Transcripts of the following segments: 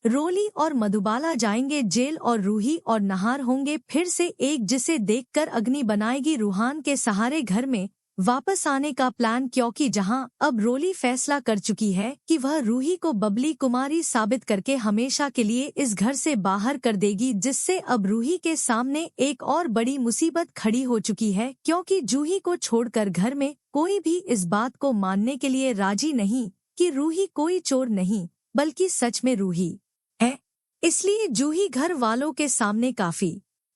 रोली और मधुबाला जाएंगे जेल और रूही और नहार होंगे फिर से एक, जिसे देखकर अग्नि बनाएगी रूहान के सहारे घर में वापस आने का प्लान, क्योंकि जहां अब रोली फैसला कर चुकी है कि वह रूही को बबली कुमारी साबित करके हमेशा के लिए इस घर से बाहर कर देगी, जिससे अब रूही के सामने एक और बड़ी मुसीबत खड़ी हो चुकी है, क्योंकि जूही को छोड़कर घर में कोई भी इस बात को मानने के लिए राजी नहीं कि रूही कोई चोर नहीं बल्कि सच में रूही है। इसलिए जूही घर वालों के सामने काफी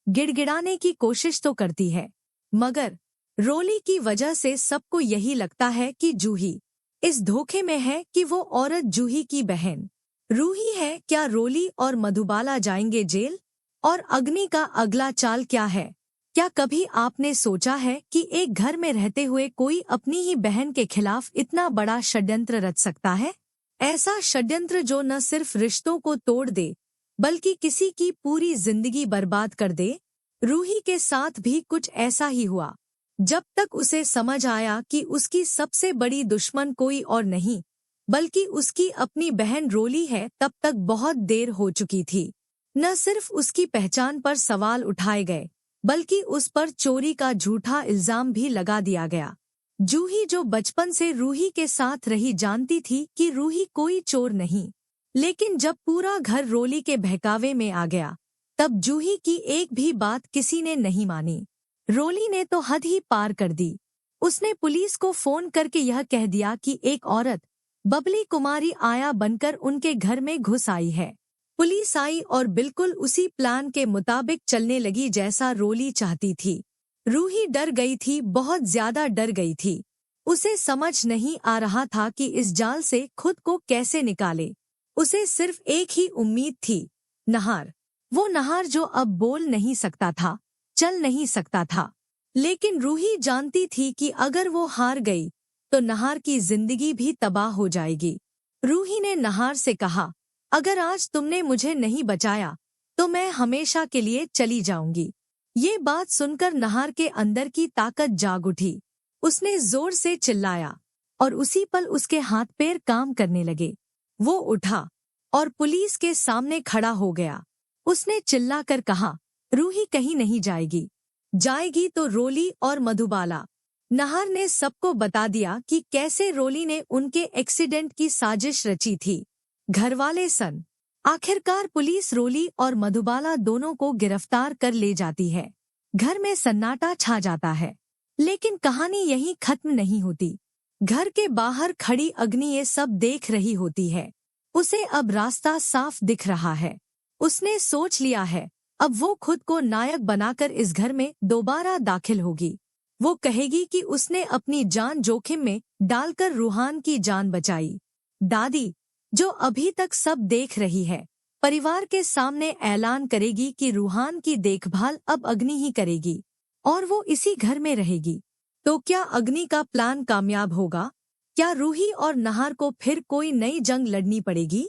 गिड़गिड़ाने की कोशिश तो करती है, मगर रोली की वजह से सबको यही लगता है कि जूही इस धोखे में है कि वो औरत जूही की बहन रूही है। क्या रोली और मधुबाला जाएंगे जेल? और अग्नि का अगला चाल क्या है? क्या कभी आपने सोचा है कि एक घर में रहते हुए कोई अपनी ही बहन के खिलाफ इतना बड़ा षड्यंत्र रच सकता है? ऐसा षड्यंत्र जो न सिर्फ रिश्तों को तोड़ दे बल्कि किसी की पूरी जिंदगी बर्बाद कर दे। रूही के साथ भी कुछ ऐसा ही हुआ। जब तक उसे समझ आया कि उसकी सबसे बड़ी दुश्मन कोई और नहीं बल्कि उसकी अपनी बहन रोली है, तब तक बहुत देर हो चुकी थी। न सिर्फ उसकी पहचान पर सवाल उठाए गए बल्कि उस पर चोरी का झूठा इल्जाम भी लगा दिया गया। जूही जो बचपन से रूही के साथ रही जानती थी कि रूही कोई चोर नहीं, लेकिन जब पूरा घर रोली के बहकावे में आ गया तब जूही की एक भी बात किसी ने नहीं मानी। रोली ने तो हद ही पार कर दी। उसने पुलिस को फोन करके यह कह दिया कि एक औरत बबली कुमारी आया बनकर उनके घर में घुस आई है। पुलिस आई और बिल्कुल उसी प्लान के मुताबिक चलने लगी जैसा रोली चाहती थी। रूही डर गई थी, बहुत ज्यादा डर गई थी। उसे समझ नहीं आ रहा था कि इस जाल से खुद को कैसे निकाले। उसे सिर्फ एक ही उम्मीद थी, नहार। वो नहार जो अब बोल नहीं सकता था, चल नहीं सकता था, लेकिन रूही जानती थी कि अगर वो हार गई तो नहार की जिंदगी भी तबाह हो जाएगी। रूही ने नहार से कहा, अगर आज तुमने मुझे नहीं बचाया तो मैं हमेशा के लिए चली जाऊंगी। ये बात सुनकर नहार के अंदर की ताकत जाग उठी। उसने जोर से चिल्लाया और उसी पल उसके हाथ पैर काम करने लगे। वो उठा और पुलिस के सामने खड़ा हो गया। उसने चिल्लाकर कहा, रूही कहीं नहीं जाएगी, जाएगी तो रोली और मधुबाला। नहार ने सबको बता दिया कि कैसे रोली ने उनके एक्सीडेंट की साजिश रची थी। घरवाले सन। आखिरकार पुलिस रोली और मधुबाला दोनों को गिरफ्तार कर ले जाती है। घर में सन्नाटा छा जाता है, लेकिन कहानी यहीं खत्म नहीं होती। घर के बाहर खड़ी अग्नि ये सब देख रही होती है। उसे अब रास्ता साफ दिख रहा है। उसने सोच लिया है, अब वो खुद को नायक बनाकर इस घर में दोबारा दाखिल होगी। वो कहेगी कि उसने अपनी जान जोखिम में डालकर रूहान की जान बचाई। दादी, जो अभी तक सब देख रही है, परिवार के सामने ऐलान करेगी कि रूहान की देखभाल अब अग्नि ही करेगी और वो इसी घर में रहेगी। तो क्या अग्नि का प्लान कामयाब होगा? क्या रूही और नहार को फिर कोई नई जंग लड़नी पड़ेगी?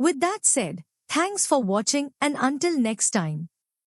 With that said, thanks for watching and until next time.